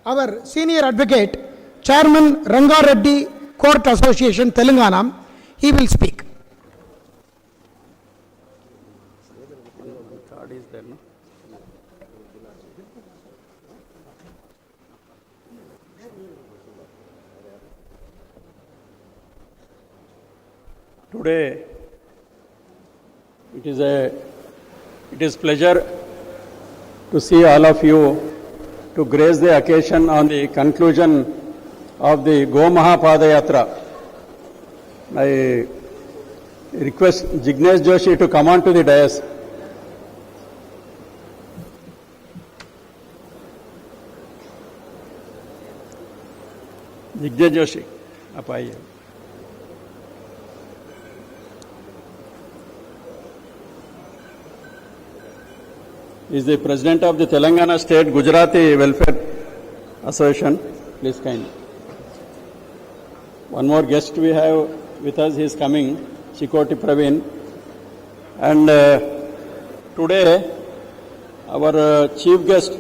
our senior advocate, Chairman Rangareddy Court Association, Telangana. He will speak. Today, it is pleasure to see all of you to grace the occasion on the conclusion of the Go Mahapadayatra. I request Jignesh Joshi to come on to the dais. Jignesh Joshi, आप आइए. Is the President of the Telangana State Gujarati Welfare Association. Please kindly. One more guest we have with us, he is coming, Chikoti Praveen. And today, our chief guest,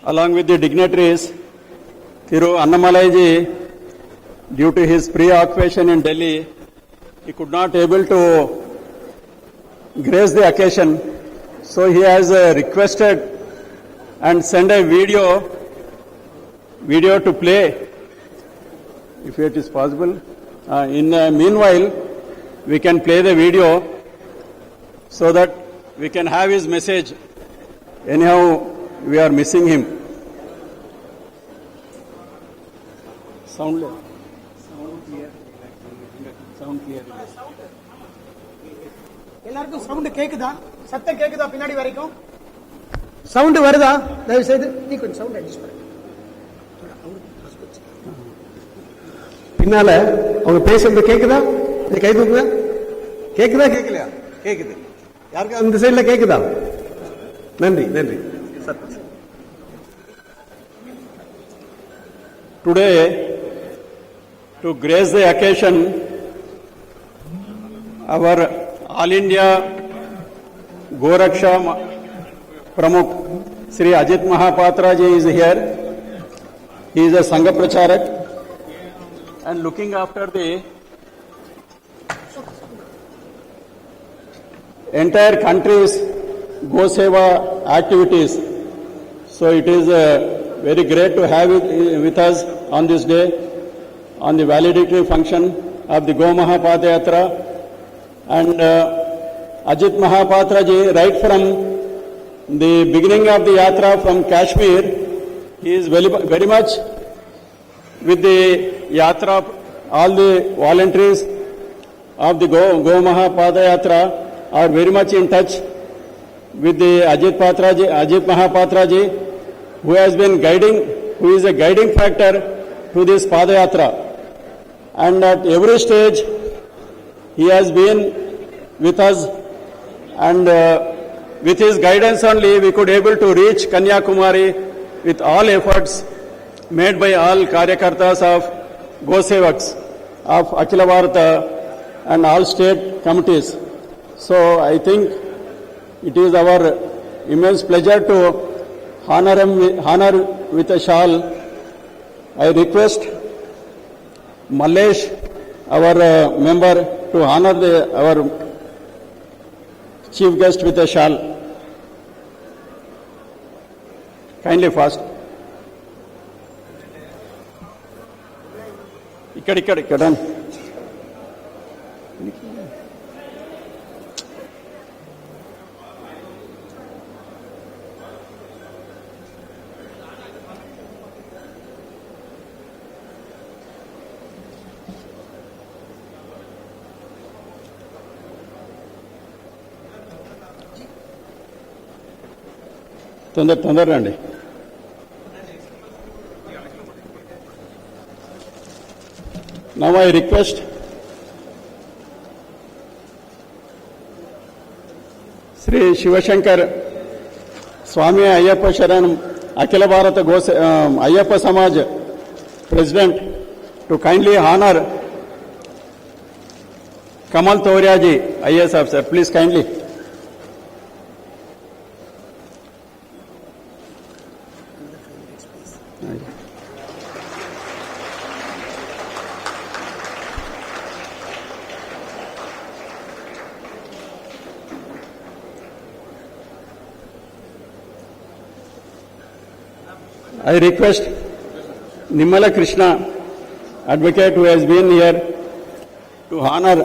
along with the dignitaries, Thiru Annamalai ji, due to his preoccupation in Delhi, he could not able to grace the occasion. So he has requested and sent a video to play, if it is possible. In the meanwhile, we can play the video so that we can have his message. Anyhow, we are missing him. Sound clear. Sound clear. எல்லாருக்கும் sound கேக்குதா? சத்தம் கேக்குதா பின்னாடி வரைக்கும்? Sound வருதா? தயவு செய்து நீ கொஞ்சம் சவுண்ட் அட்ஜஸ்ட் பண்ணு. பின்னால அவங்க பேசுறது கேக்குதா? நீ கை தூக்குங்க. கேக்குதா கேக்கலையா? கேக்குது. யாருக்கு அந்த சைடுல கேக்குதா? நன்றி நன்றி. Today, to grace the occasion, our All India Goraksha Pramukh Sri Ajit Mahapatra ji is here. He is a Sangha Pracharak and looking after the entire country's Go Seva activities. So it is very great to have it with us on this day, on the valedictory function of the Go Mahapadayatra. And Ajit Mahapatra ji, right from the beginning of the yatra from Kashmir, he is very much with the yatra. All the volunteers of the Go Mahapadayatra are very much in touch with the Ajit Mahapatra ji, who has been guiding, who is a guiding factor to this Padayatra. And at every stage, he has been with us, and with his guidance only we could able to reach Kanyakumari with all efforts made by all Karyakartas of Go Sevaks of Akhila Bharata and all state committees. So I think it is our immense pleasure to honor with a shawl. I request Mallesh, our member, to honor our chief guest with a shawl. Kindly fast. Ikkada. తొందర రండి. Now I request Sri Shivashankar Swami Ayyappa Sharanam Akhila Bharata Ayyappa Samaj President to kindly honor Kamal Toria ji, IAS officer. Please kindly. I request Nimala Krishna, advocate who has been here to honor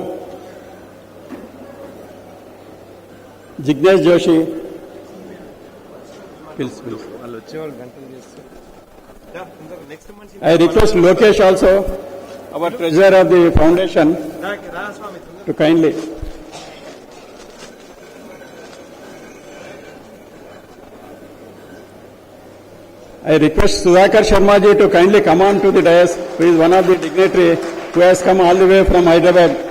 Jignesh Joshi. Please. I request Lokesh also, our treasurer of the foundation, to kindly. I request Sudhakar Sharma ji to kindly come on to the dais, who is one of the dignitary who has come all the way from Hyderabad.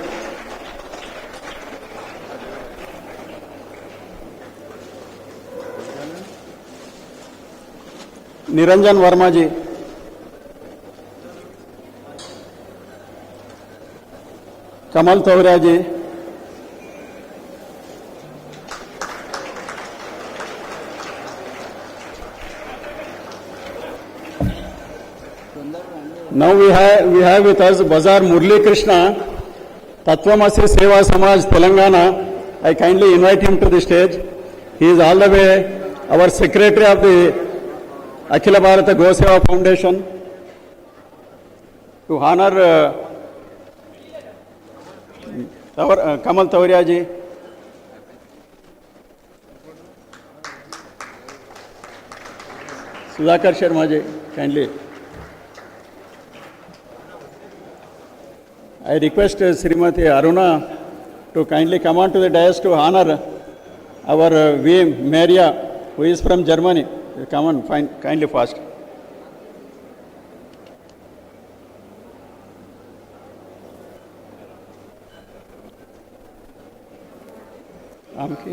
Niranjan Verma ji. Kamal Tauria ji. Now we have with us Bazar Murli Krishna, Tattvamasi Seva Samaj, Telangana. I kindly invite him to the stage. He is all the way our secretary of the Akhila Bharata Goseva Foundation. To honor our Kamal Tauria ji. Sudhakar Sharma ji, kindly. I request Srimati Aruna to kindly come on to the dais to honor our V. Maria, who is from Germany. Come on, kindly fast.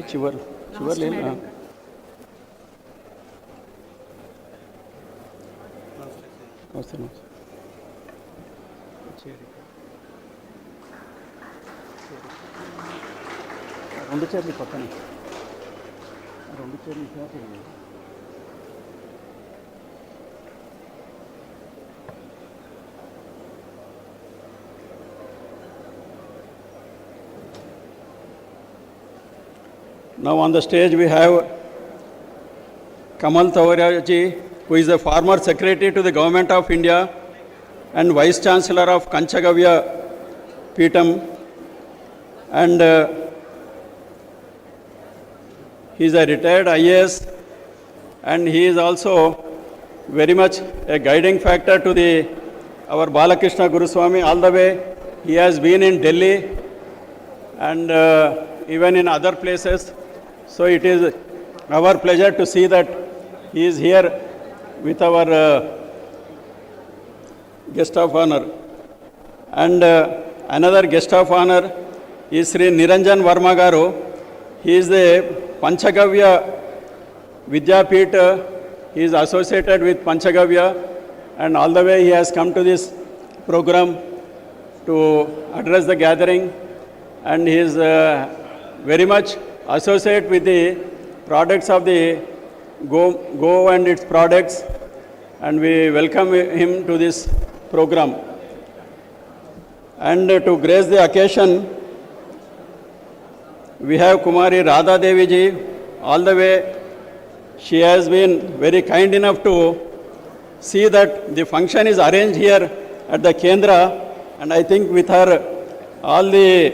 Chivar le. రెండు చీరలు పక్కన రెండు చీరలు Now on the stage we have Kamal Tauria ji, who is a former secretary to the Government of India and Vice Chancellor of Kanchagavya Peetam, and he is a retired IAS, and he is also very much a guiding factor to our Balakrishna Guruswami all the way. He has been in Delhi and even in other places. So it is our pleasure to see that he is here with our guest of honor. And another guest of honor is Sri Niranjan Verma garu. He is the Panchagavya Vidyapith. He is associated with Panchagavya, and all the way he has come to this program to address the gathering, and he is very much associated with the products of the Go and its products, and we welcome him to this program. And to grace the occasion, we have Kumari Radha Devi ji, all the way. She has been very kind enough to see that the function is arranged here at the Kendra, and I think with her all the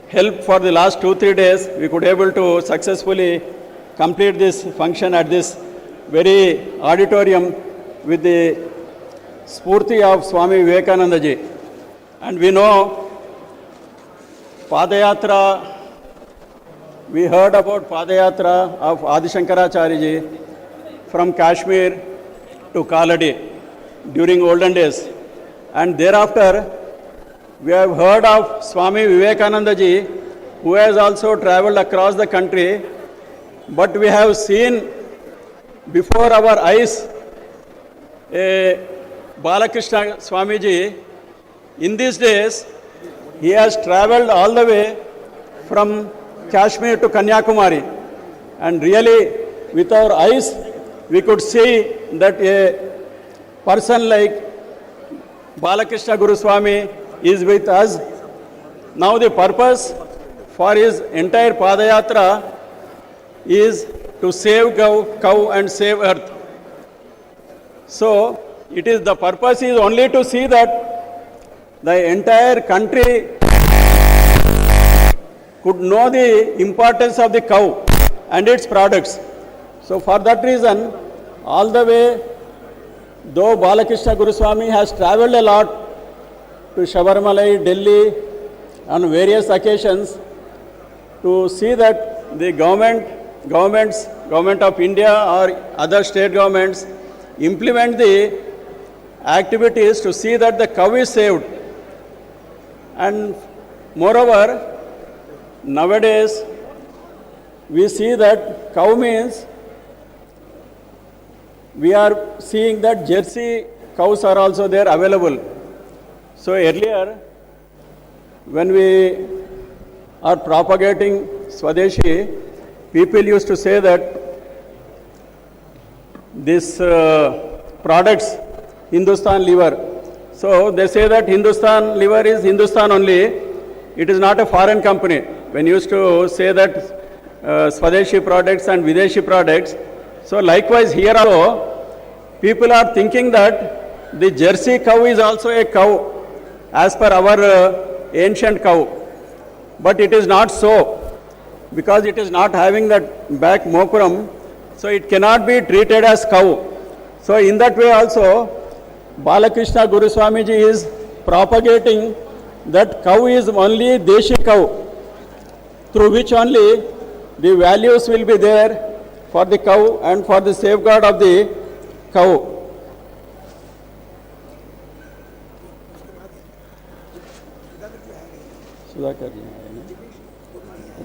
help for the last 2-3 days, we could able to successfully complete this function at this very auditorium with the Spurti of Swami Vivekananda ji. And we know Padayatra, we heard about Padayatra of Adi Shankaracharya ji from Kashmir to Kaladi during olden days. And thereafter, we have heard of Swami Vivekananda ji, who has also travelled across the country, but we have seen before our eyes Balakrishna Swami ji. In these days, he has travelled all the way from Kashmir to Kanyakumari, and really with our eyes we could see that a person like Balakrishna Guruswamy is with us. Now the purpose for his entire Padayatra is to save cow and save earth. So it is the purpose is only to see that the entire country could know the importance of the cow and its products. So for that reason, all the way, though Balakrishna Guruswamy has travelled a lot to Sabarmalai, Delhi on various occasions to see that the government of India or other state governments implement the activities to see that the cow is saved. And moreover, nowadays we see that cow means we are seeing that Jersey cows are also there available. So earlier, when we are propagating Swadeshi, people used to say that this products, Hindustan liver. So they say that Hindustan liver is Hindustan only. It is not a foreign company. When you used to say that Swadeshi products and Videshi products, so likewise here also, people are thinking that the Jersey cow is also a cow as per our ancient cow. But it is not so, because it is not having that back mokuram, so it cannot be treated as cow. So in that way also, Balakrishna Guruswamiji is propagating that cow is only Deshi cow, through which only the values will be there for the cow and for the safeguard of the cow. Sudhakar जी आए ना,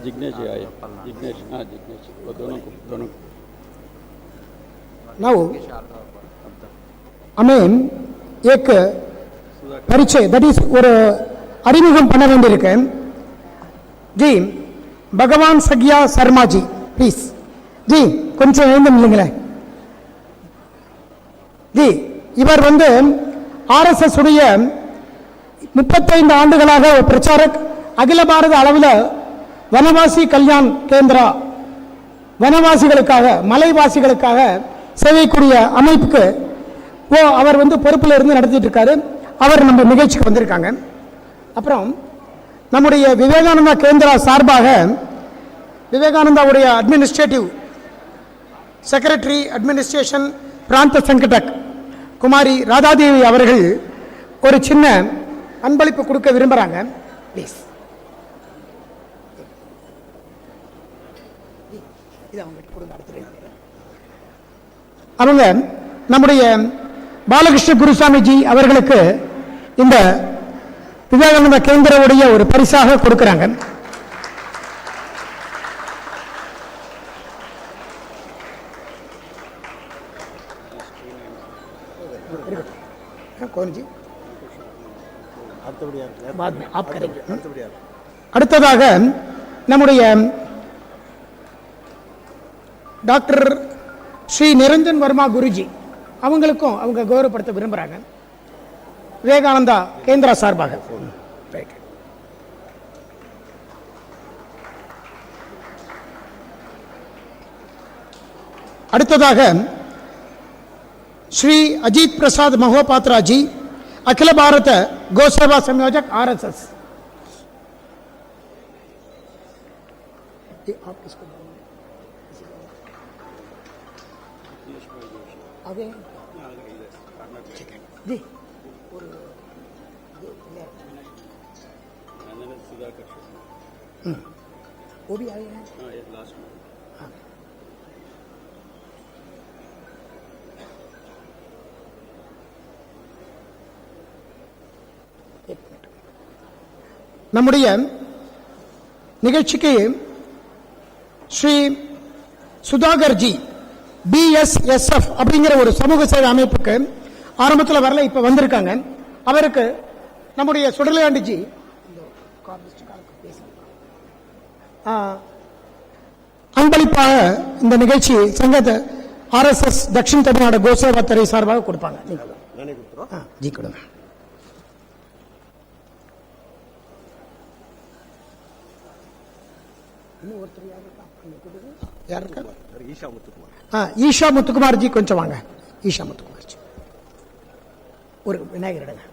जिग्नेश जी आए, जिग्नेश, हाँ जिग्नेश, वो दोनों Now, I mean, एक परिचय that is ஒரு அறிமுகம் பண்ண வேண்டியிருக்கேன். जी, भगवान सगिया शर्मा जी, please. जी, கொஞ்சம் எழுந்து நில்லுங்களேன். जी, இவர் வந்து RSS உடைய 35 ஆண்டுகளாக ஒரு பிரச்சாரக், அகில பாரத அளவில் வனவாசி கல்யாண் கேந்திரா, வனவாசிகளுக்காக மலைவாசிகளுக்காக சேவைக்கூடிய அமைப்புக்கு அவர் வந்து பொறுப்பில் இருந்து நடத்திட்டு இருக்காரு. அவர் நம்ம நிகழ்ச்சிக்கு வந்திருக்காங்க. அப்புறம் நம்முடைய விவேகானந்தா கேந்திரா சார்பாக விவேகானந்தாவுடைய அட்மினிஸ்ட்ரேட்டிவ் செக்ரட்டரி அட்மினிஸ்ட்ரேஷன் பிராந்த சங்கடக் குமாரி ராதாதேவி அவர்கள் ஒரு சின்ன அன்பளிப்பு கொடுக்க விரும்புகிறாங்க. ப்ளீஸ். அவங்க நம்முடைய பாலகிருஷ்ண குருசாமிஜி அவர்களுக்கு இந்த விவேகானந்தா கேந்திராவுடைய ஒரு பரிசாக கொடுக்கிறாங்க. அடுத்ததாக நம்முடைய டாக்டர் ஸ்ரீ நிரஞ்சன் வர்மா குருஜி அவங்களுக்கும் அவங்க கௌரவப்படுத்த விரும்புகிறாங்க விவேகானந்தா கேந்திரா சார்பாக. அடுத்ததாக श्री अजीत प्रसाद महोपात्रा जी, अखिल भारत गौसेवा संयोजक RSS. आप किसको आगे जी वो भी आए हैं. நம்முடைய நிகழ்ச்சிக்கு ஸ்ரீ சுதாகர் ஜி BSSF அப்படிங்கிற ஒரு சமூக சேவை அமைப்புக்கு ஆரம்பத்தில் வரல, இப்ப வந்திருக்காங்க. அவருக்கு நம்முடைய சுடலையாண்டி ஜி அன்பளிப்பாக இந்த நிகழ்ச்சி சங்கத்தை RSS தக்ஷின் தமிழ்நாடு கோசேவா துறை சார்பாக கொடுப்பாங்க. ஜி கொடுங்க. ஈஷா முத்துக்குமார் ஜி கொஞ்சம் வாங்க. ஈஷா முத்துக்குமார் ஜி ஒரு விநாயகர் எடுங்க.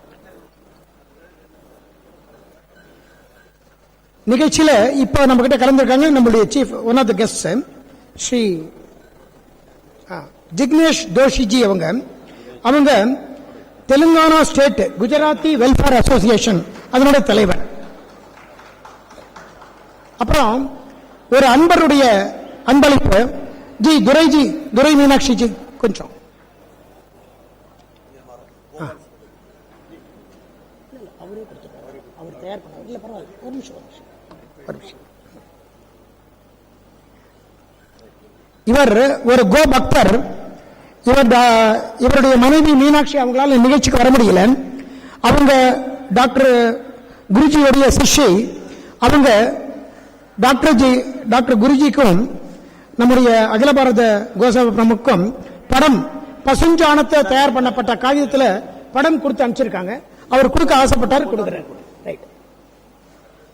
நிகழ்ச்சியில இப்ப நம்ம கிட்ட கலந்துருக்காங்க நம்முடைய chief one of the guest Shri Jignesh தோஷிஜி. அவங்க Telangana state Gujarati welfare association அதனுடைய தலைவர். அப்புறம் ஒரு அன்பருடைய அன்பளிப்பு ஜி துரைஜி, துரை மீனாட்சி ஜி கொஞ்சம். இவர் ஒரு கோ பக்தர். இவருடைய மனைவி மீனாட்சி அவங்களால நிகழ்ச்சிக்கு வர முடியல. அவங்க டாக்டர் குருஜியுடைய சிஷ்யை. அவங்க டாக்டர் குருஜிக்கும் நம்முடைய அகில பாரத கோசேவா பிரமுக்கும் படம் பசுஞ்சாணத்தை தயார் பண்ணப்பட்ட காகிதத்தில் படம் கொடுத்து அனுப்பிச்சிருக்காங்க. அவர் கொடுக்க ஆசைப்பட்டார், கொடுக்குறாரு. ரைட்,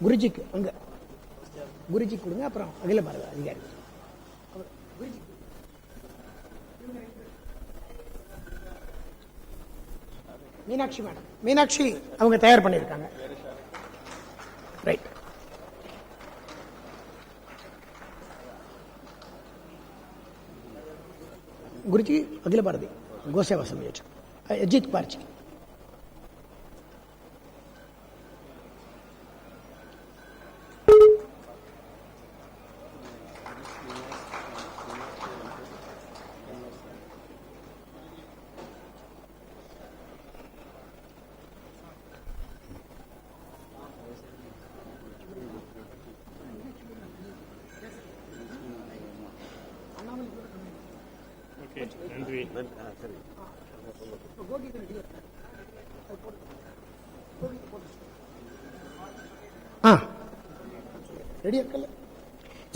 குருஜிக்கு அங்க குருஜி கொடுங்க. அப்புறம் அகில பாரத அதிகாரி மீனாட்சி மேடம். மீனாட்சி அவங்க தயார் பண்ணியிருக்காங்க. ரைட், गुरुजी अखिल भारतीय गोसेवा संयोजक अजीत कुमार जी.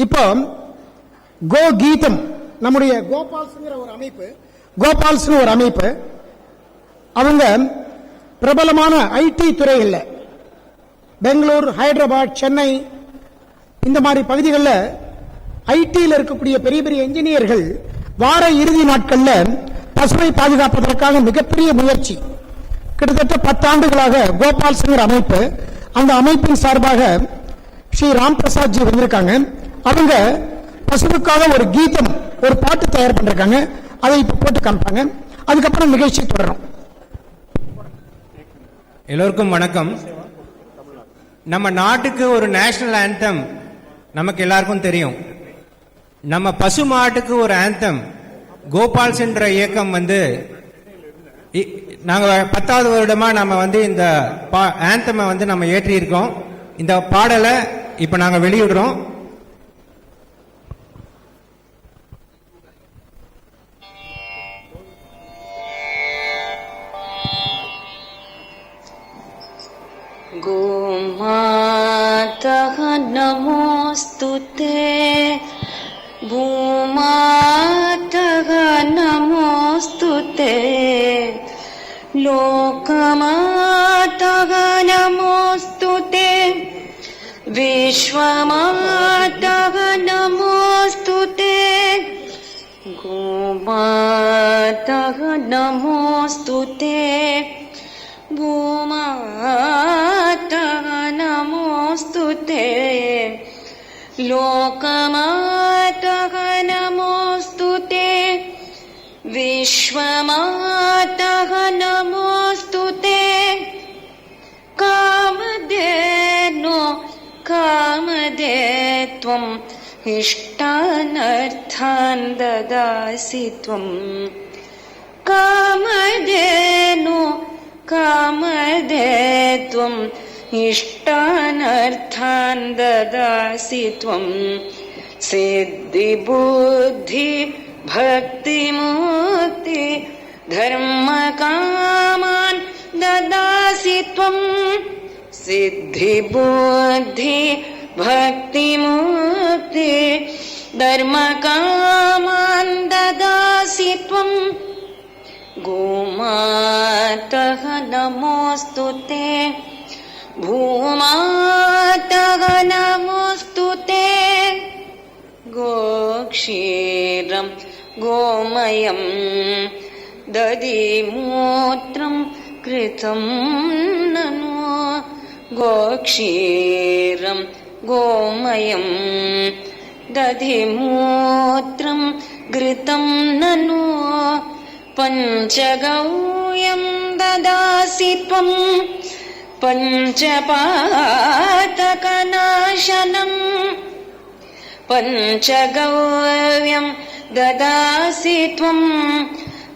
இப்போ கோ கீதம் நம்முடைய கோபால்ஸ்ங்கிற ஒரு அமைப்பு அவங்க பிரபலமான ஐடி துறையில் பெங்களூர், ஹைதராபாத், சென்னை இந்த மாதிரி பகுதிகளில் ஐடியில் இருக்கக்கூடிய பெரிய பெரிய என்ஜினியர்கள் வார இறுதி நாட்களில் பசுமை பாதுகாப்பதற்காக மிகப்பெரிய முயற்சி. கிட்டத்தட்ட 10 ஆண்டுகளாக கோபால்ஸ்ங்கிற அமைப்பு, அந்த அமைப்பின் சார்பாக ஸ்ரீ ராம் பிரசாத் ஜி வந்திருக்காங்க. அவங்க பசுவுக்காக ஒரு கீதம், ஒரு பாட்டு தயார் பண்றாங்க. அதை இப்ப போட்டு காமிப்பாங்க. அதுக்கப்புறம் நிகழ்ச்சி தொடரும். எல்லோருக்கும் வணக்கம். நம்ம நாட்டுக்கு ஒரு நேஷனல் ஆந்தம் நமக்கு எல்லாருக்கும் தெரியும். நம்ம பசு மாட்டுக்கு ஒரு ஆந்தம் கோபால்ஸ் என்ற இயக்கம் நாங்க 10வது வருடமா நம்ம இந்த ஆந்தமை நம்ம ஏற்றி இருக்கோம். இந்த பாடலை இப்ப நாங்க வெளியிடுறோம். गोमातः नमोऽस्तुते, भूमातः नमोऽस्तुते, लोकमातः नमोऽस्तुते, विश्वमातः नमोऽस्तुते, गोमातः नमोऽस्तुते, भूमातः नमोऽस्तुते, लोकमातः नमोऽस्तुते, विश्वमातः नमोऽस्तुते, कामधेनो कामधे त्वम् इष्टानर्थान् ददासि त्वम्, कामधेनो कामधे त्वम् इष्टानर्थान् ददासि त्वम्, सिद्धिबुद्धि भक्तिमुक्ति धर्मकामान् ददासि त्वम्, सिद्धिबुद्धि भक्तिमुक्ति धर्मकामान् ददासि ददासि त्वम् गोमातः नमोऽस्तु ते भूमातः नमोऽस्तु ते गोक्षीरं गोमयं दधिमूत्रं कृतं ननु गोक्षीरं गोमयं दधिमूत्रं घृतं ननु पञ्चगव्यं ददासि त्वं पञ्चपातकनाशनम् पञ्चगव्यं ददासि त्वं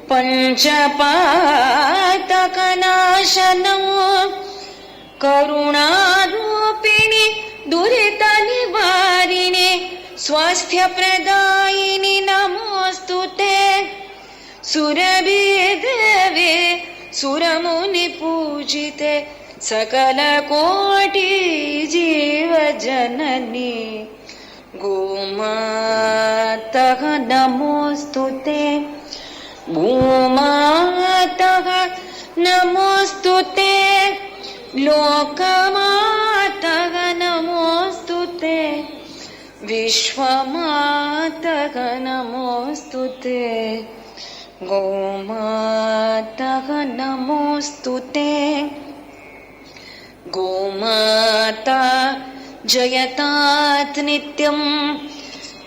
पञ्चपातकनाशनम् करुणारूपिणि दुरितनिवारिणि स्वास्थ्यप्रदायिनि नमोऽस्तु ते सुरभिदेवे सुरमुनिपूजिते सकलकोटि जीवजननी गोमातः नमोऽस्तु ते भूमातः नमोऽस्तु ते लोकमातः नमोऽस्तु ते विश्वमातः नमोऽस्तु ते गोमातः नमोऽस्तु ते गोमाता जयतात् नित्यं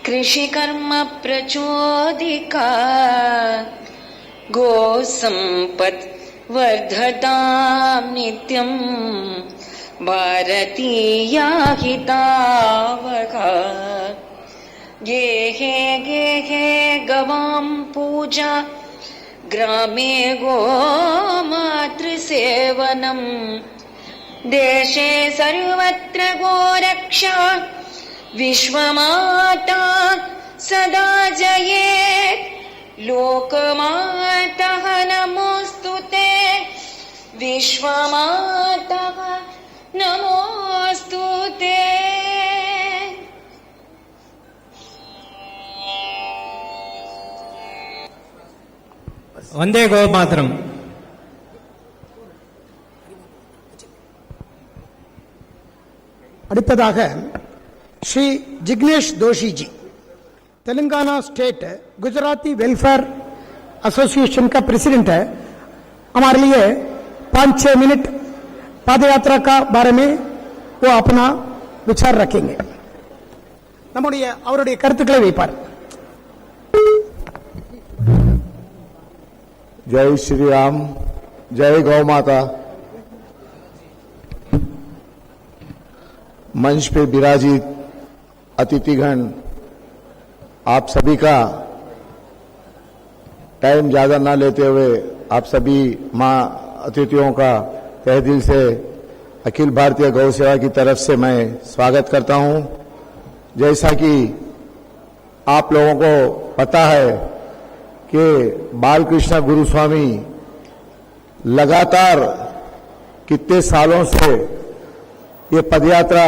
कृषिकर्म प्रचोदिका गोसम्पत् वर्धतां नित्यं भारतीया हितावहा गेहे गेहे गवां पूजा ग्रामे गोमातृसेवनम् देशे सर्वत्र गोरक्षा विश्वमाता सदा जयेत् लोकमातः नमोऽस्तु ते विश्वमातः नमोऽस्तु ते वंदे गोमातरम। அடுத்ததாக Shri Jignesh Doshi ji Telangana state Gujarati welfare association का प्रेसिडेंट है। हमारे लिए 5-6 मिनट पादयात्रा का बारे में वो अपना विचार रखेंगे। நம்முடைய அவருடைய கருத்துக்களை வைப்பார்। जय श्री राम, जय गौ माता। मंच पे विराजित अतिथिगण, आप सभी का टाइम ज्यादा ना लेते हुए आप सभी मां अतिथियों का तहे दिल से अखिल भारतीय गौ सेवा की तरफ से मैं स्वागत करता हूं। जैसा कि आप लोगों को पता है कि बालकृष्ण गुरुस्वामी लगातार कितने सालों से ये पदयात्रा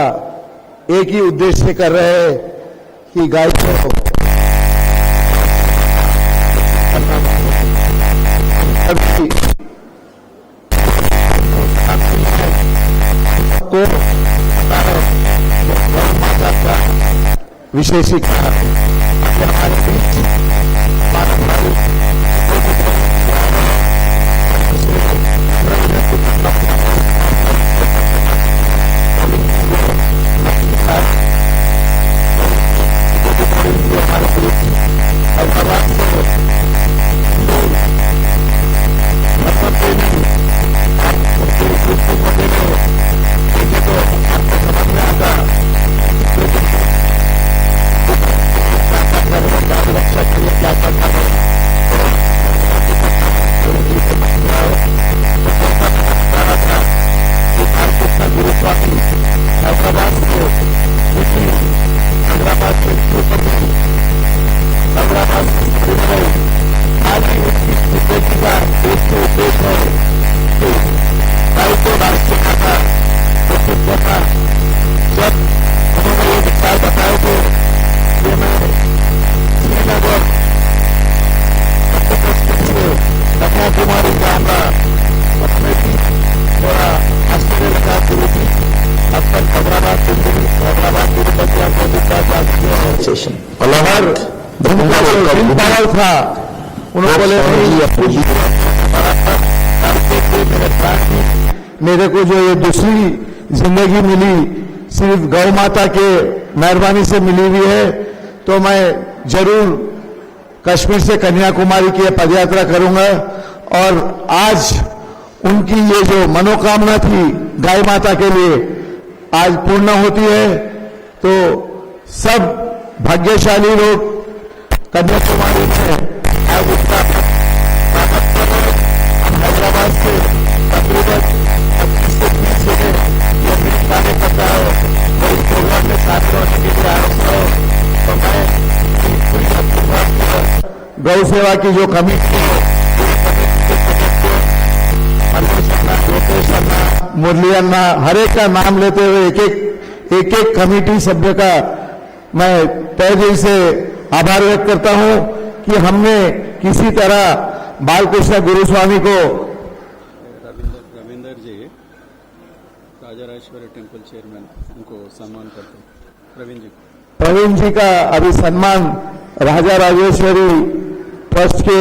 एक ही उद्देश्य कर रहे हैं कि गाय को विशेषिक जो विल पावर था उन्होंने बोले नहीं, मेरे को जो ये दूसरी जिंदगी मिली सिर्फ गौ माता के मेहरबानी से मिली हुई है, तो मैं जरूर कश्मीर से कन्याकुमारी की पदयात्रा करूंगा। और आज उनकी ये जो मनोकामना थी गाय माता के लिए आज पूर्ण होती है। तो सब भाग्यशाली लोग कन्याकुमारी में आज उसका हैदराबाद से तकरीबन 25 से 30 जगह ये मीट खाने करता है, वो इस प्रोग्राम में साथ रहने के लिए आया हूं। तो मैं गौ सेवा की जो कमेटी है, मुरली अन्ना, हर एक का नाम लेते हुए एक एक कमेटी सभ्य का मैं तहे दिल से आभार व्यक्त करता हूं कि हमने किसी तरह बालकृष्ण गुरुस्वामी को रविंदर जी राजराजेश्वरी टेम्पल चेयरमैन उनको सम्मान करते हैं। प्रवीण जी का अभी सम्मान राजा राजेश्वरी ट्रस्ट के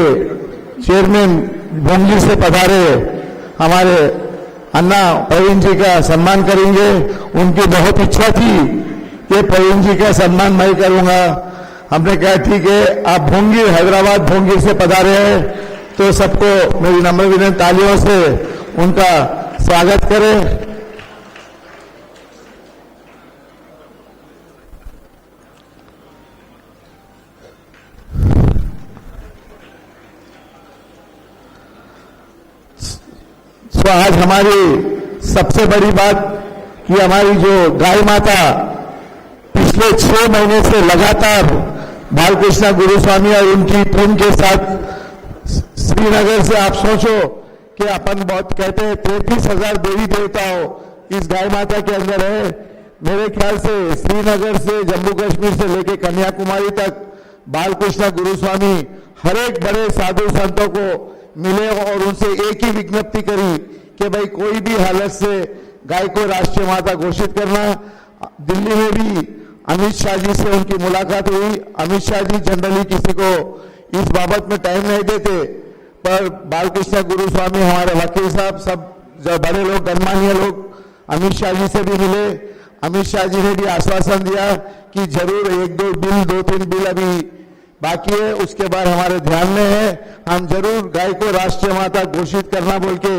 चेयरमैन भोंगली से पधारे हमारे अन्ना प्रवीण जी का सम्मान करेंगे। उनकी बहुत इच्छा थी कि प्रवीण जी का सम्मान मैं करूंगा। हमने कहा ठीक है, आप भोंगी हैदराबाद भोंगी से पधारे हैं, तो सबको मेरी नम्र विनम्र तालियों से उनका स्वागत करें। तो आज हमारी सबसे बड़ी बात कि हमारी जो गाय माता पिछले 6 महीने से लगातार बालकृष्ण गुरुस्वामी और उनकी टीम के साथ श्रीनगर से, आप सोचो कि अपन बहुत कहते हैं 33,000 देवी देवताओं इस गाय माता के अंदर है। मेरे ख्याल से श्रीनगर से जम्मू कश्मीर से लेकर कन्याकुमारी तक बालकृष्ण गुरुस्वामी हर एक बड़े साधु संतों को मिले और उनसे एक ही विज्ञप्ति करी कि भाई कोई भी हालत से गाय को राष्ट्रीय माता घोषित करना। दिल्ली में भी अमित शाह जी से उनकी मुलाकात हुई। अमित शाह जी जनरली किसी को इस बाबत में टाइम नहीं देते, पर बालकृष्ण गुरुस्वामी हमारे वकील साहब सब जो बड़े लोग गणमान्य लोग अमित शाह जी से भी मिले। अमित शाह जी ने भी आश्वासन दिया कि जरूर 1-2 बिल 2-3 बिल अभी बाकी है, उसके बाद हमारे ध्यान में है, हम जरूर गाय को राष्ट्रीय माता घोषित करना बोल के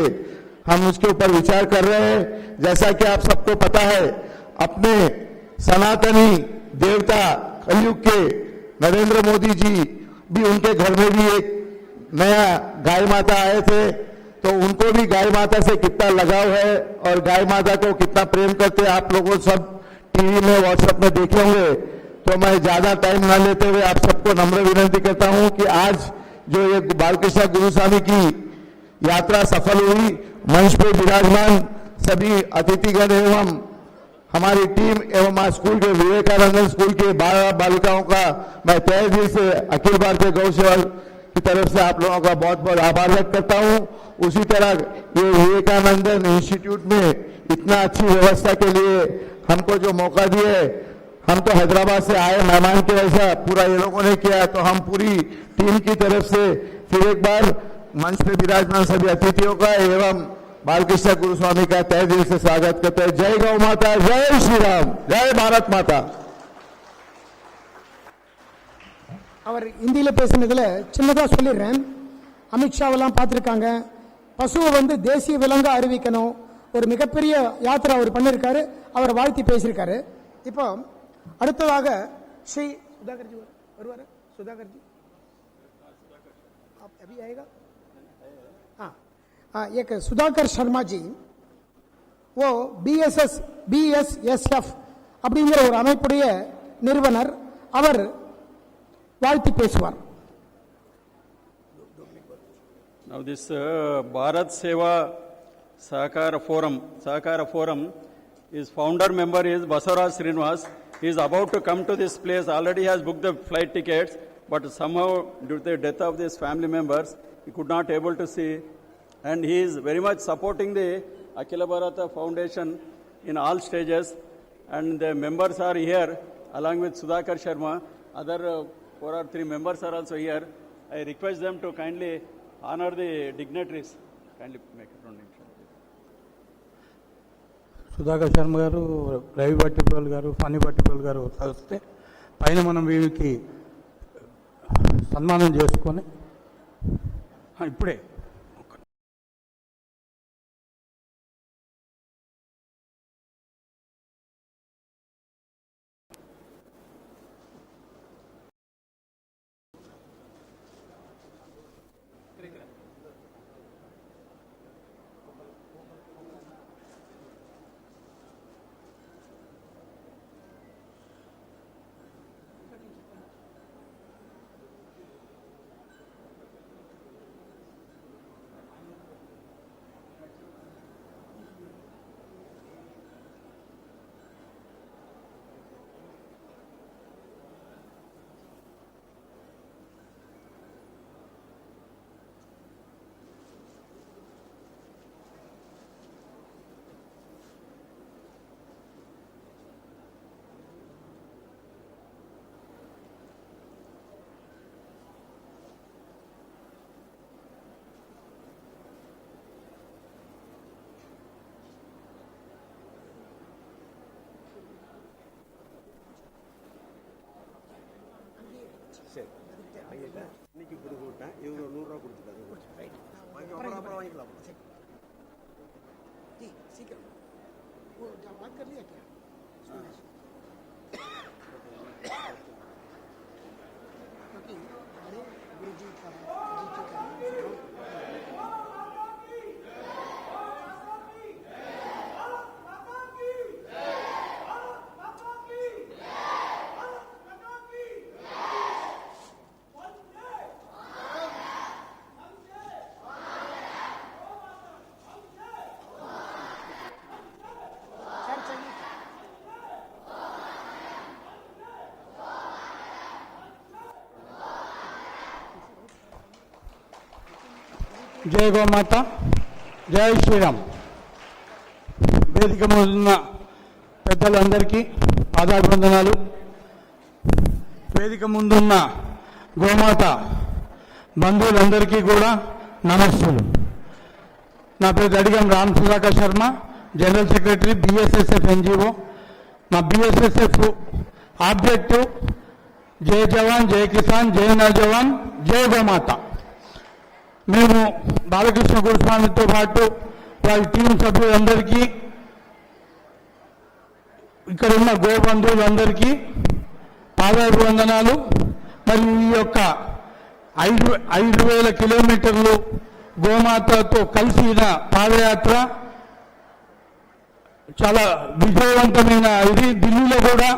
हम उसके ऊपर विचार कर रहे हैं। जैसा कि आप सबको पता है, अपने सनातनी देवता कलयुग के नरेंद्र मोदी जी भी उनके घर में भी एक नया गाय माता आए थे, तो उनको भी गाय माता से कितना लगाव है और गाय माता को कितना प्रेम करते हैं आप लोगों सब टीवी में व्हाट्सएप में देखे होंगे। तो मैं ज्यादा टाइम ना लेते हुए आप सबको नम्र विनती करता हूं कि आज जो ये बालकृष्ण गुरुस्वामी की यात्रा सफल हुई, मंच पे विराजमान सभी अतिथिगण एवं हमारी टीम एवं स्कूल के विवेकानंद स्कूल के बालिकाओं का मैं तहे दिल से अखिल भारतीय गौ सेवा की तरफ से आप लोगों का बहुत बहुत आभार व्यक्त करता हूं। उसी तरह ये विवेकानंद इंस्टीट्यूट में इतना अच्छी व्यवस्था के लिए हमको जो मौका दिए, हम तो हैदराबाद से आए मेहमान के वैसा पूरा ये लोगों ने किया, तो हम पूरी टीम की तरफ से फिर एक बार मंच पे विराजमान सभी अतिथियों का एवं बालकृष्ण गुरुस्वामी का तहे दिल से स्वागत करते हैं। जय गौ माता, जय श्री राम, जय भारत माता। அவர் இந்தியில பேசினதுல சின்னதா சொல்லிடுறேன். அமித்ஷாவெல்லாம் பார்த்துருக்காங்க. பசுவை வந்து தேசிய விலங்கா அறிவிக்கணும், ஒரு மிகப்பெரிய யாத்திரை அவர் பண்ணியிருக்காரு. அவர் வாழ்த்தி பேசியிருக்காரு. இப்போ அடுத்ததாக श्री सुधाकर जी வருவாரு. सुधाकर जी आप अभी आएगा? हाँ, एक सुधाकर शर्मा जी, वो BSSF அப்படிங்கிற ஒரு அமைப்புடைய நிறுவனர். அவர் வாழ்த்தி பேசுவார். Now this Bharat Seva Sahakara Forum, his founder member is Basavaraj Srinivas. He is about to come to this place, already has booked the flight tickets, but somehow due to the death of these family members, he could not able to see, and he is very much supporting the Akhila Bharata Foundation in all stages, and the members are here along with Sudhakar Sharma, other 4 or 3 members are also here. I request them to kindly honor the dignitaries. Kindly make it 2 minutes. Sudhakar Sharma గారు, రవి భట్టిపల్లి గారు, ఫణి భట్టిపల్లి గారు వస్తే పైన మనం వీరికి సన్మానం చేసుకొని ఇప్పుడే சரி ஐயா இன்னைக்கு கொடுத்துட்டேன், இவங்க 100 ரூபா கொடுத்துட்டாங்க. அப்புறம் வாங்கிக்கலாம். சீக்கிரம் वो बात कर लिया क्या? क्योंकि बड़े गुरु जी का జై గోమాత, జై శ్రీరామ్. వేదిక మీద ఉన్న పెద్దలందరికీ పాదాభివందనాలు. వేదిక ముందున్న గోమాత బంధువులందరికీ కూడా నమస్సులు. నా పేరు అడిగం Ram Sudhakar Sharma, general secretary BSSF NGO. మా BSSF ఆబ్జెక్టివ్ జై జవాన్, జై కిసాన్, జై నౌజవాన్, జై గోమాత. మేము బాలకృష్ణ గురుస్వామితో పాటు వాళ్ళ టీం సభ్యులందరికీ, ఇక్కడ ఉన్న గో బంధువులందరికీ పాదాభివందనాలు. మరి ఈ యొక్క 5,000 కిలోమీటర్లు గోమాతతో కలిసిన పాదయాత్ర చాలా విజయవంతమైన ఇది. ఢిల్లీలో కూడా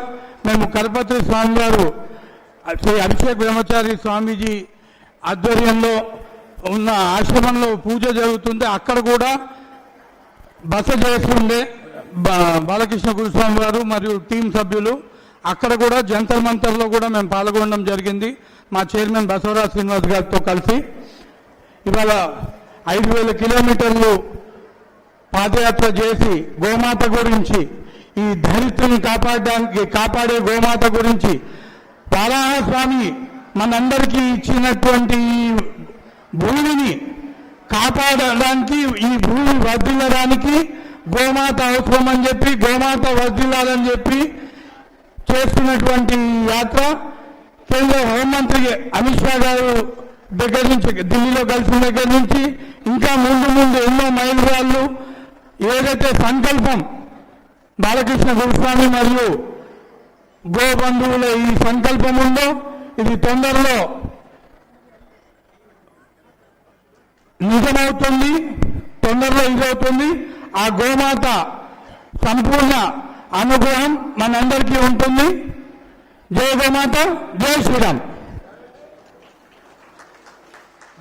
మేము కరపత్రి స్వామి గారు, శ్రీ అభిషేక్ బ్రహ్మచారి స్వామీజీ ఆధ్వర్యంలో ఉన్న ఆశ్రమంలో పూజ జరుగుతుంది. అక్కడ కూడా బస చేస్తుండే బాలకృష్ణ గురుస్వామి గారు మరియు టీం సభ్యులు. అక్కడ కూడా జంతర్ మంతర్లో కూడా మేము పాల్గొనడం జరిగింది మా చైర్మన్ బసవరాజ్ శ్రీనివాస్ గారితో కలిసి. ఇవాళ 5,000 కిలోమీటర్లు పాదయాత్ర చేసి గోమాత గురించి, ఈ ధరిత్రిని కాపాడే గోమాత గురించి, వారాహస్వామి మనందరికీ ఇచ్చినటువంటి భూమిని కాపాడడానికి, ఈ భూమి వర్ధిల్లడానికి గోమాత అవసరం అని చెప్పి, గోమాత వర్ధిల్లాలని చెప్పి చేస్తున్నటువంటి యాత్ర కేంద్ర హోంమంత్రి అమిత్ షా గారు దగ్గర నుంచి, ఢిల్లీలో కలిసిన దగ్గర నుంచి ఇంకా ముందు ఎన్నో మైలురాళ్ళు ఏదైతే సంకల్పం బాలకృష్ణ గురుస్వామి మరియు గో బంధువుల ఈ సంకల్పం ఉందో ఇది తొందరలో నిజమవుతుంది, తొందరలో ఇదవుతుంది. ఆ గోమాత సంపూర్ణ అనుగ్రహం మనందరికీ ఉంటుంది. జై గోమాత, జై ஸ்ரீராம்.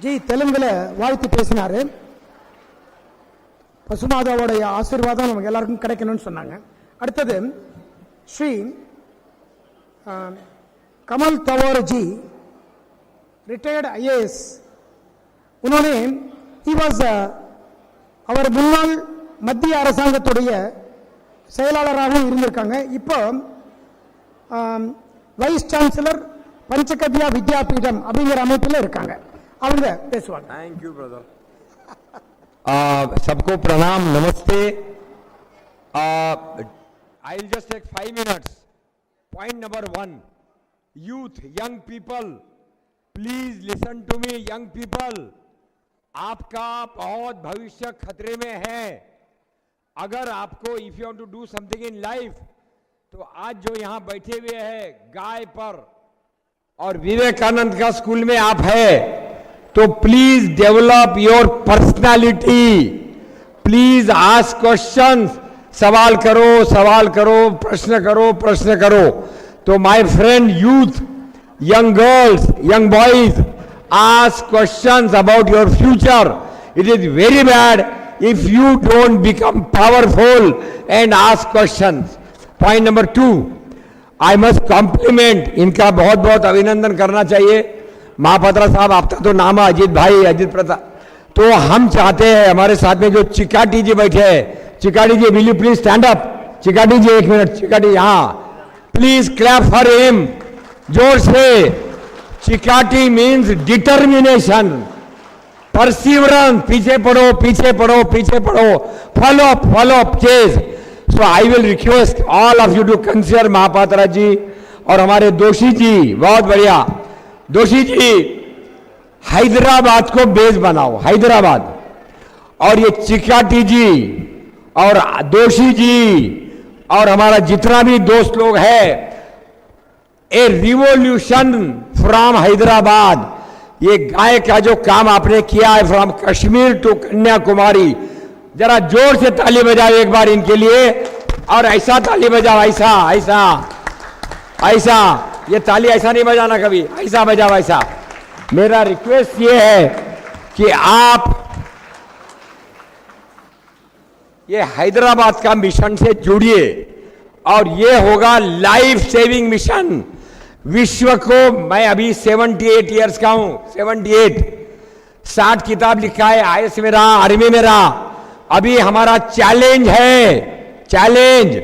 ஜி தெலுங்குல வாழ்த்து பேசினாரு. பசுமாதாவோடைய ஆசீர்வாதம் நமக்கு எல்லாருக்கும் கிடைக்கணும்னு சொன்னாங்க. அடுத்தது ஸ்ரீ कमल तंवर जी, रिटायर्ड IAS. उन्होंने ही वाज அவர் முன்னாள் மத்திய அரசாங்கத்துடைய செயலாளராகவும் இருந்திருக்காங்க. இப்போ வைஸ் சான்சலர் பஞ்சகவ்யா வித்யாபீடம் அப்படிங்கிற அமைப்பில் இருக்காங்க. அவங்க பேசுவாங்க. Thank you brother. सबको प्रणाम, नमस्ते. I will just take 5 minutes. Point number 1, youth, young people, please listen to me. young people, आपका बहुत भविष्य खतरे में है. अगर आपको if you want to do something in life, तो आज जो यहां बैठे हुए हैं गाय पर और विवेकानंद का स्कूल में आप है, तो please develop your personality. Please ask questions. सवाल करो, सवाल करो, प्रश्न करो, प्रश्न करो. तो my friend youth, young girls, young boys, ask questions about your future. It is very bad if you don't become powerful and ask questions. Point number 2, I must compliment, इनका बहुत बहुत अभिनंदन करना चाहिए. महापात्रा साहब, आपका तो नाम है अजीत भाई, अजीत प्रताप. तो हम चाहते हैं हमारे साथ में जो चिकाटी जी बैठे हैं, Chikati ji will you please stand up. Chikati ji 1 minute. चिकाटी, हाँ, प्लीज क्लैप फॉर हिम, जोर से. चिकाटी मीन्स डिटर्मिनेशन, परसिवरेंस. पीछे पढ़ो, पीछे पढ़ो, पीछे पढ़ो. Follow up, follow up, chase. So I will request all of you to consider Mahapatra ji और हमारे दोषी जी. बहुत बढ़िया. दोषी जी, हैदराबाद को बेस बनाओ, हैदराबाद. और ये चिकाटी जी और दोषी जी और हमारा जितना भी दोस्त लोग है, ए रिवोल्यूशन फ्रॉम हैदराबाद. ये गाय का जो काम आपने किया है फ्रॉम कश्मीर टू कन्याकुमारी, जरा जोर से ताली बजाओ एक बार इनके लिए. और ऐसा ताली बजाओ, ऐसा ऐसा ऐसा. ये ताली ऐसा नहीं बजाना कभी, ऐसा बजाओ, ऐसा. मेरा रिक्वेस्ट ये है कि आप ये हैदराबाद का मिशन से जुड़िए और ये होगा लाइफ सेविंग मिशन. विश्व को, मैं अभी 78 ईयर्स का हूं, 78, 60 किताब लिखा है, आईएएस में रहा, आर्मी में रहा. अभी हमारा चैलेंज है, चैलेंज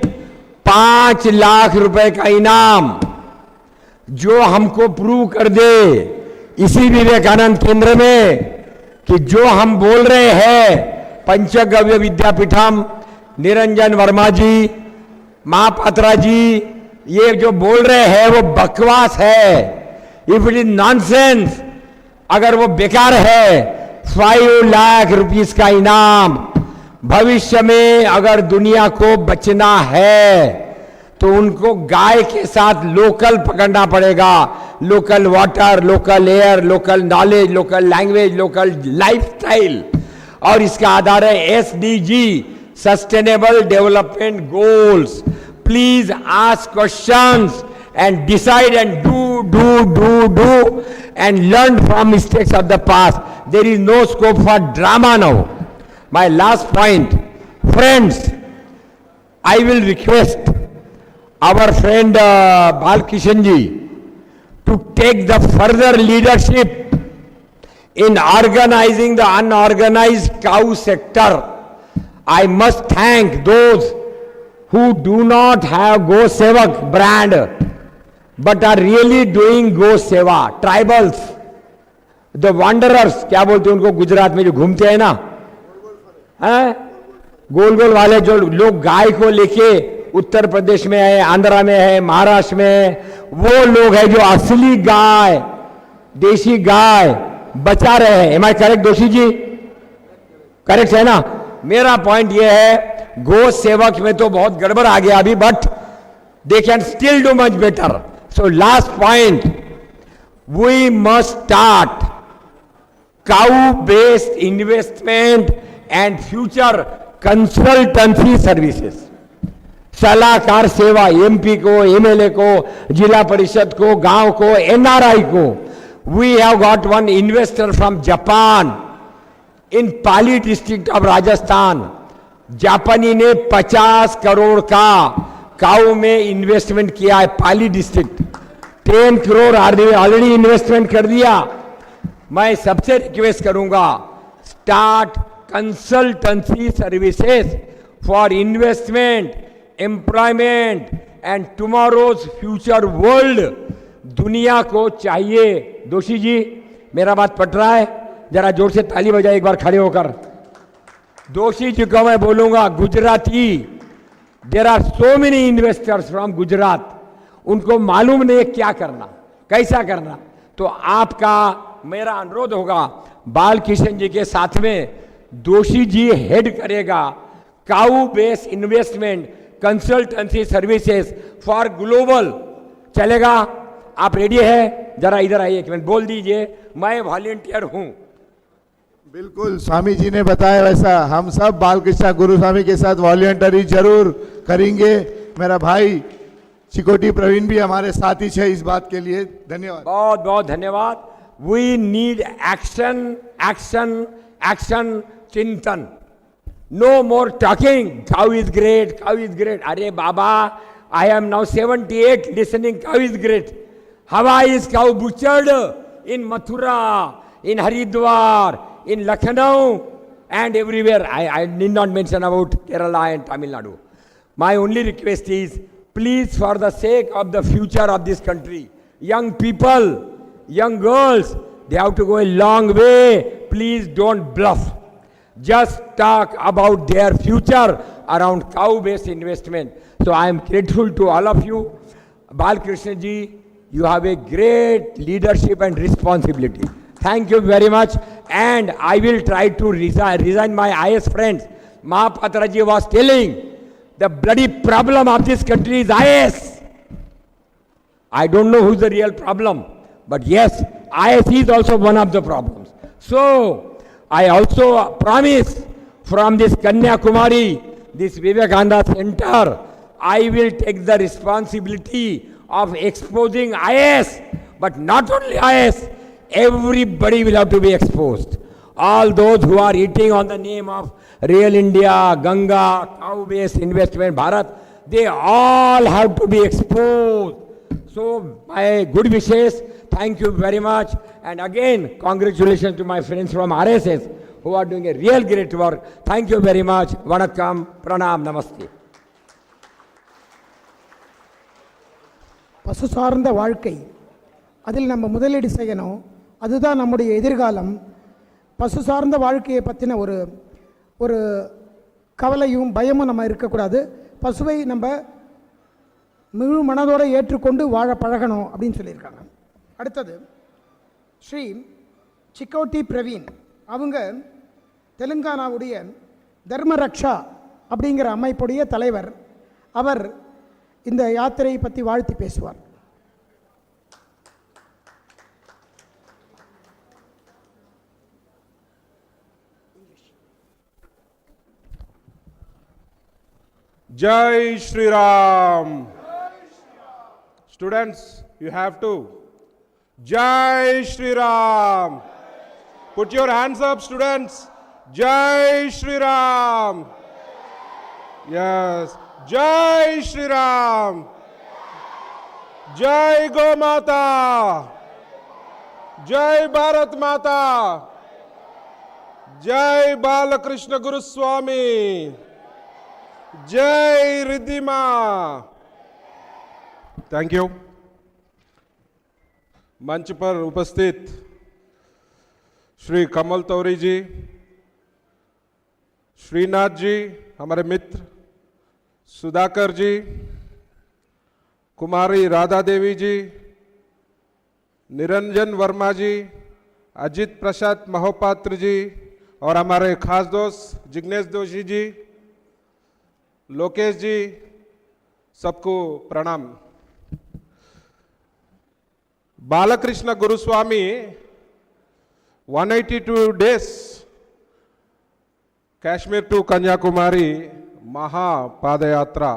5 लाख रुपए का इनाम. जो हमको प्रूव कर दे इसी विवेकानंद केंद्र में कि जो हम बोल रहे हैं, पंचगव्य विद्यापीठम, निरंजन वर्मा जी, महापात्रा जी, ये जो बोल रहे हैं वो बकवास है. इफ इट इज नॉनसेंस, अगर वो बेकार है, 5 लाख रुपीस का इनाम. भविष्य में अगर दुनिया को बचना है तो उनको गाय के साथ लोकल पकड़ना पड़ेगा. Local water, local air, local knowledge, local language, local lifestyle. और इसका आधार है SDG, sustainable development goals. Please ask questions and decide and do and learn from mistakes of the past. There is no scope for drama now. My last point, friends, I will request our friend Balkishan ji to take the further leadership in organizing the unorganized cow sector. I must thank those who do not have Go Sevak brand but are really doing Go Seva. Tribals, the wanderers, क्या बोलते हैं उनको गुजरात में जो घूमते हैं ना, हैं गोल गोल वाले जो लोग गाय को लेके उत्तर प्रदेश में है, आंध्रा में है, महाराष्ट्र में है, वो लोग हैं जो असली गाय, देशी गाय बचा रहे हैं. एम आई करेक्ट दोषी जी? करेक्ट है ना? मेरा पॉइंट ये है, गो सेवक में तो बहुत गड़बड़ आ गया अभी, but they can still do much better. So last point, we must start cow based investment and future consultancy services. सलाहकार सेवा एमपी को, एमएलए को, जिला परिषद को, गांव को, एनआरआई को. We have got one investor from Japan in Pali district of Rajasthan. जापानी ने 50 करोड़ का काऊ में इन्वेस्टमेंट किया है. पाली डिस्ट्रिक्ट 10 करोड़ ऑलरेडी इन्वेस्टमेंट कर दिया. मैं सबसे रिक्वेस्ट करूंगा, start consultancy services for investment, employment and tomorrow's future world दुनिया को चाहिए। दोषी जी, मेरा बात पट रहा है? जरा जोर से ताली बजाए एक बार खड़े होकर। दोषी जी को मैं बोलूंगा, Gujarati, there are so many investors from Gujarat, उनको मालूम नहीं है क्या करना, कैसा करना। तो आपका मेरा अनुरोध होगा, बालकृष्ण जी के साथ में दोषी जी हेड करेगा cow base investment consultancy services for global. चलेगा? आप रेडी है? जरा इधर आइए, एक मिनट बोल दीजिए, मैं वॉलेंटियर हूं। बिल्कुल, स्वामी जी ने बताया वैसा हम सब बालकृष्ण गुरु स्वामी के साथ वॉलंटरी जरूर करेंगे। मेरा भाई चिकोटी प्रवीण भी हमारे साथ ही है इस बात के लिए। धन्यवाद, बहुत बहुत धन्यवाद। We need action, action, action, चिंतन। No more talking, cow is great, cow is great. अरे बाबा, I am now 78 listening cow is great. How is cow butchered in Mathura, in Haridwar, in Lucknow, and everywhere. I need not mention about Kerala and Tamil Nadu. My only request is, please, for the sake of the future of this country, young people, young girls, they have to go a long way. Please don't bluff. Just talk about their future around cow-based investment. So I am grateful to all of you. Balkrishna ji, you have a great leadership and responsibility. Thank you very much, and I will try to resign my IS friends. Mahapatra ji was telling, the bloody problem of this country is IS. I don't know who's the real problem, but yes, IS is also one of the problems. So, I also promise from this Kanyakumari, this Vivekananda Center, I will take the responsibility of exposing IS, but not only IS, everybody will have to be exposed. All those who are eating on the name of Real India, Ganga, cow-based investment, Bharat, they all have to be exposed. So, my good wishes, thank you very much. And again, congratulations to my friends from RSS who are doing a real great work. Thank you very much. Vanakkam, Pranam, Namaste. பசு சார்ந்த வாழ்க்கை, அதில் நம்ம முதலீடு செய்யணும். அதுதான் நம்முடைய எதிர்காலம். பசு சார்ந்த வாழ்க்கையை பற்றின ஒரு கவலையும் பயமும் நம்ம இருக்கக்கூடாது. பசுவை நம்ம முழு மனதோடு ஏற்றுக்கொண்டு வாழ பழகணும் அப்படின்னு சொல்லியிருக்காங்க. அடுத்தது ஸ்ரீ சிக்கோட்டி பிரவீன், அவங்க தெலுங்கானாவுடைய தர்மரக்ஷா அப்படிங்கிற அமைப்புடைய தலைவர். அவர் இந்த யாத்திரையை பற்றி வாழ்த்தி பேசுவார். Jai Shri Ram. Students, you have to. Jai Shri Ram. Put your hands up, students. Jai Shri Ram. Yes. Jai Shri Ram. Jai Go Mata. Jai Bharat Mata. Jai Balakrishna Guru Swami. जय Riddhima. Thank you. मंच पर उपस्थित श्री कमल तौरी जी, श्रीनाथ जी, हमारे मित्र सुधाकर जी, कुमारी राधा देवी जी, निरंजन वर्मा जी, अजित प्रसाद महोपात्र जी और हमारे खास दोस्त जिग्नेश दोषी जी, लोकेश जी, सबको प्रणाम। बालकृष्ण गुरुस्वामी 182 डेज काश्मीर टू कन्याकुमारी महा पादयात्रा,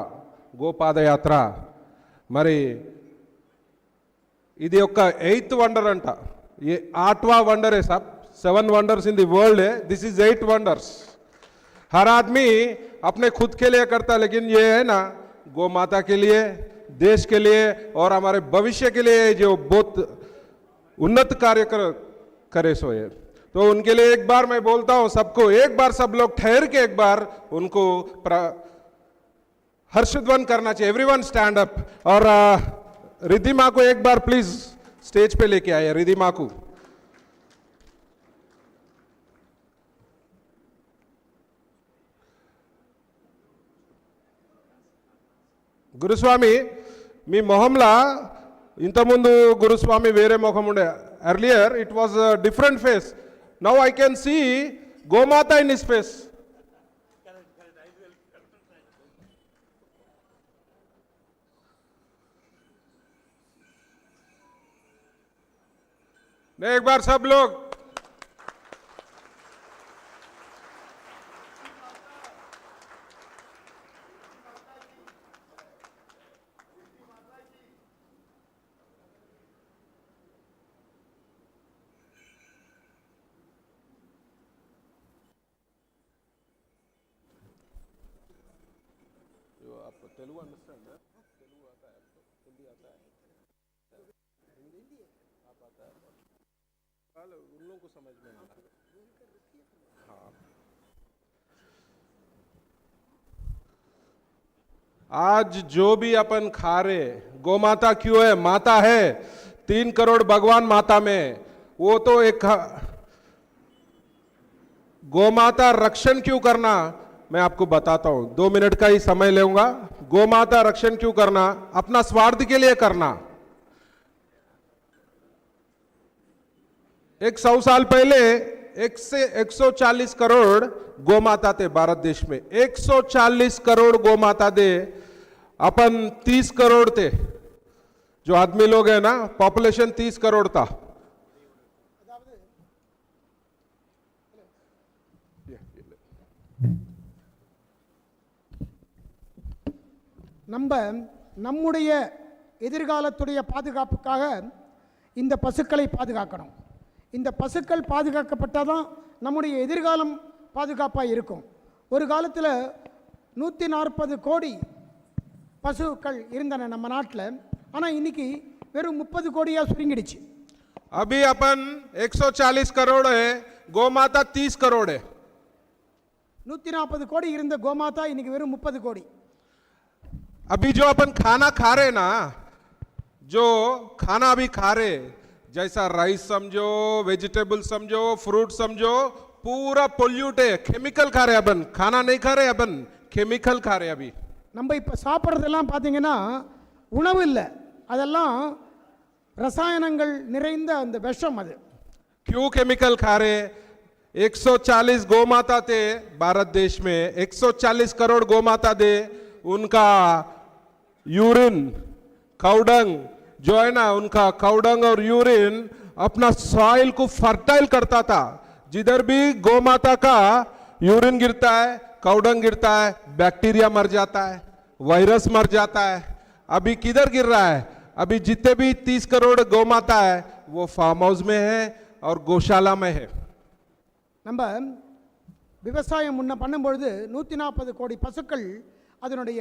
गो पादयात्रा, మరి ఇది ఒక 8th వండర్ అంట. ये 8वां वंडर है साहब. 7 वंडर्स इन द वर्ल्ड है, दिस इज 8 वंडर्स. हर आदमी अपने खुद के लिए करता, लेकिन ये है ना गौ माता के लिए, देश के लिए और हमारे भविष्य के लिए जो बहुत उन्नत कार्य करे सो है. तो उनके लिए एक बार मैं बोलता हूं सबको, एक बार सब लोग ठहर के एक बार उनको हर्षध्वन करना चाहिए. Everyone stand up. और रिद्धिमा को एक बार प्लीज स्टेज पे लेके आए, रिद्धिमा को। గురుస్వామి మీ మొహంలా ఇంతకుముందు గురుస్వామి వేరే ముఖం ఉండే. Earlier it was different face. Now I can see Gomata in his face. एक बार सब लोग तेलुगु अंडरस्टैंड है? तेलुगु आता है आपको? हिंदी आता है? हिंदी आप आता है? उन लोगों को समझ में नहीं आता। हाँ, आज जो भी अपन खा रहे, गोमाता क्यों है? माता है। 3 करोड़ भगवान माता में, वो तो एक गोमाता रक्षण क्यों करना, मैं आपको बताता हूं। 2 मिनट का ही समय लूंगा। गोमाता रक्षण क्यों करना? अपना स्वार्थ के लिए करना। 100 साल पहले 140 करोड़ गोमाता थे भारत देश में। 140 करोड़ गोमाता थे। अपन 30 करोड़ थे जो आदमी लोग है ना, पॉपुलेशन 30 करोड़ था। நம்முடைய எதிர்காலத்துடைய பாதுகாப்புக்காக இந்த பசுக்களை பாதுகாக்கணும். இந்த பசுக்கள் பாதுகாக்கப்பட்டாதான் நம்முடைய எதிர்காலம் பாதுகாப்பாக இருக்கும். ஒரு காலத்தில் 140 கோடி பசுக்கள் இருந்தன நம்ம நாட்டில். ஆனால் இன்னைக்கு வெறும் 30 கோடியாக சுருங்கிடுச்சு. अभी अपन 140 करोड़ है, गोमाता 30 करोड़ है। 140 கோடி இருந்த கோமாதா இன்னைக்கு வெறும் 30 கோடி. अभी जो अपन खाना खा रहे ना, जो खाना अभी खा रहे, जैसा राइस समझो, वेजिटेबल समझो, फ्रूट समझो, पूरा पोल्यूट है, केमिकल खा रहे अपन। खाना नहीं खा रहे अपन, केमिकल खा रहे अभी। நம்ம இப்போ சாப்பிட்றதெல்லாம் பார்த்தீங்கன்னா உணவு இல்லை, அதெல்லாம் ரசாயனங்கள் நிறைந்த அந்த விஷம். அது क्यों केमिकल खा रहे? 140 गोमाता थे भारत देश में, 140 करोड़ गोमाता थे। उनका यूरिन, काउडंग जो है ना, उनका काउडंग और यूरिन अपना सॉइल को फर्टाइल करता था। जिधर भी गोमाता का यूरिन गिरता है, काउडंग गिरता है, बैक्टीरिया मर जाता है, वायरस मर जाता है। अभी किधर गिर रहा है? अभी जितने भी 30 करोड़ गोमाता है वो फार्म हाउस में है और गौशाला में है। நம்ம விவசாயம் முன்ன பண்ணும்பொழுது 140 கோடி பசுக்கள் அதனுடைய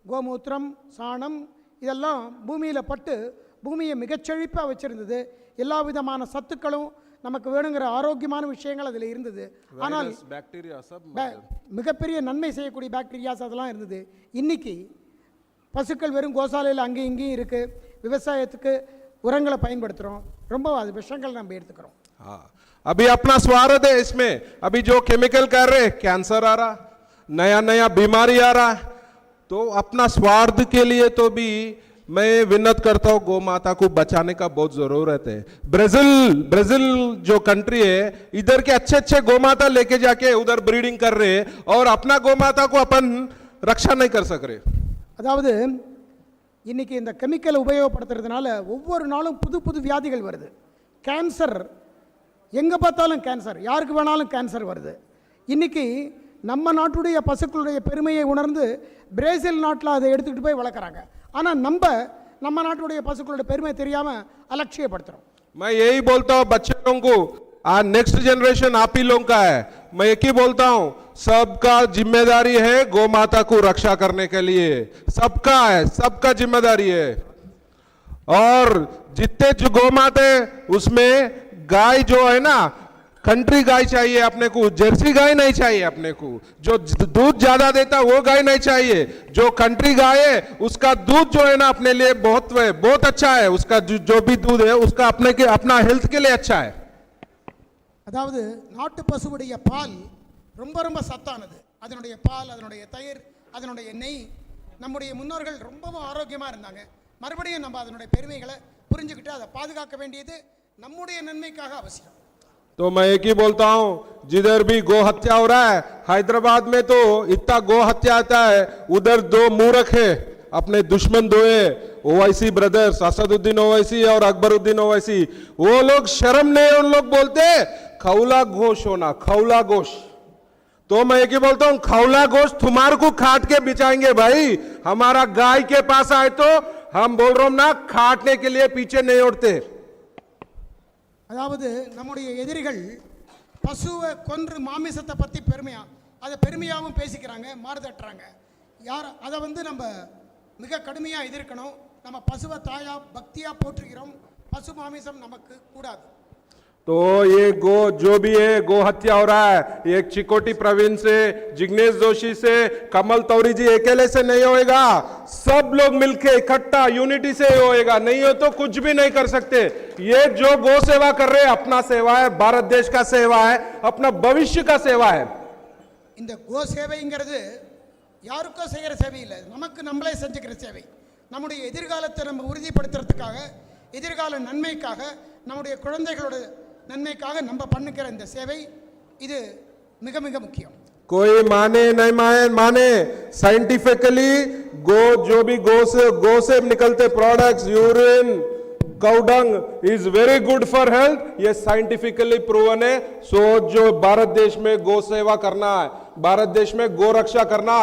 கோமூத்திரம், சாணம் இதெல்லாம் பூமியில் பட்டு பூமியை மிகச்செழிப்பாக வச்சிருந்தது. எல்லா விதமான சத்துக்களும் நமக்கு வேணுங்கிற ஆரோக்கியமான விஷயங்கள் அதில் இருந்தது. ஆனால் மிகப்பெரிய நன்மை செய்யக்கூடிய பாக்டீரியாஸ் அதெல்லாம் இருந்தது. இன்னைக்கு பசுக்கள் வெறும் கோசாலையில் அங்கேயும் இங்கேயும் இருக்குது. விவசாயத்துக்கு உரங்களை பயன்படுத்துகிறோம், ரொம்ப அது விஷங்கள் நம்ம எடுத்துக்கிறோம். अभी अपना स्वार्थ है इसमें। अभी जो केमिकल कर रहे, कैंसर आ रहा, नया नया बीमारी आ रहा, तो अपना स्वार्थ के लिए तो भी मैं विनत करता हूं, गौ माता को बचाने का बहुत जरूरत है। ब्राजील जो कंट्री है, इधर के अच्छे अच्छे गौ माता लेके जाके उधर ब्रीडिंग कर रहे और अपना गौ माता को अपन रक्षा नहीं कर सक रहे। அதாவது இன்னைக்கு இந்த கெமிக்கல் உபயோகப்படுத்துறதுனால ஒவ்வொரு நாளும் புது புது வியாதிகள் வருது. கேன்சர் எங்கே பார்த்தாலும் கேன்சர், யாருக்கு வேணாலும் கேன்சர் வருது. இன்னைக்கு நம்ம நாட்டுடைய பசுக்களுடைய பெருமையை உணர்ந்து பிரேசில் நாட்டில் அதை எடுத்துக்கிட்டு போய் வளர்க்குறாங்க. ஆனால் நம்ம நாட்டுடைய பசுக்களுடைய பெருமை தெரியாமல் அலட்சியப்படுத்துகிறோம். मैं यही बोलता हूँ बच्चों को, आज नेक्स्ट जनरेशन आप ही लोगों का है। मैं एक ही बोलता हूँ, सबका जिम्मेदारी है गौ माता को रक्षा करने के लिए, सबका है, सबका जिम्मेदारी है। और जितने जो गौ माता है उसमें गाय जो है ना, कंट्री गाय चाहिए अपने को, जर्सी गाय नहीं चाहिए अपने को। जो दूध ज्यादा देता वो गाय नहीं चाहिए। जो कंट्री गाय है उसका दूध जो है ना अपने लिए बहुत अच्छा है। उसका जो भी दूध है उसका अपना हेल्थ के लिए अच्छा है। அதாவது நாட்டு பசுவுடைய பால் ரொம்ப ரொம்ப சத்தானது. அதனுடைய பால், அதனுடைய தயிர், அதனுடைய நெய், நம்முடைய முன்னோர்கள் ரொம்பவும் ஆரோக்கியமாக இருந்தாங்க. மறுபடியும் நம்ம அதனுடைய பெருமைகளை புரிஞ்சுக்கிட்டு அதை பாதுகாக்க வேண்டியது நம்முடைய நன்மைக்காக அவசியம். तो मैं एक ही बोलता हूं, जिधर भी गो हत्या हो रहा है, हैदराबाद में तो इतना गो हत्या आता है, उधर दो मूर्ख है अपने दुश्मन दो है, ओवैसी ब्रदर्स, असदुद्दीन ओवैसी और अकबरुद्दीन ओवैसी। वो लोग शर्म नहीं, उन लोग बोलते खौला गोश होना, खौला गोश। तो मैं एक ही बोलता हूं, खौला गोश तुम्हारे को काट के बिचाएंगे भाई। हमारा गाय के पास आए तो हम बोल रहे ना, काटने के लिए पीछे नहीं उठते। அதாவது நம்முடைய எதிரிகள் பசுவை கொன்று மாமிசத்தை பற்றி அதை பெருமையாகவும் பேசிக்கிறாங்க, மாறுதட்டுறாங்க. அதை நம்ம மிக கடுமையாக எதிர்க்கணும். நம்ம பசுவை தாயா பக்தியாக போற்றுகிறோம். பசு மாமிசம் நமக்கு கூடாது. तो ये जो भी है गो हत्या हो रहा है, एक चिकोटी प्रवीण से, जिग्नेश जोशी से, कमल तौरी जी अकेले से नहीं होएगा। सब लोग मिलके इकट्ठा यूनिटी से होएगा। नहीं हो तो कुछ भी नहीं कर सकते। ये जो गो सेवा कर रहे हैं अपना सेवा है, भारत देश का सेवा है, अपना भविष्य का सेवा है। இந்த கோ சேவைங்கிறது யாருக்கோ செய்கிற சேவை இல்லை, நமக்கு நம்மளே செஞ்சுக்கிற சேவை. நம்முடைய எதிர்காலத்தை நம்ம உறுதிப்படுத்துறதுக்காக, எதிர்கால நன்மைக்காக, நம்முடைய குழந்தைகளோட நன்மைக்காக நம்ம பண்ணுகிற இந்த சேவை இது மிக மிக முக்கியம். कोई माने नहीं माने, साइंटिफिकली जो भी गो से निकलते products, urine, cow dung is very good for health. ये साइंटिफिकली प्रूवन है। सो जो भारत देश में गो सेवा करना है, भारत देश में गो रक्षा करना,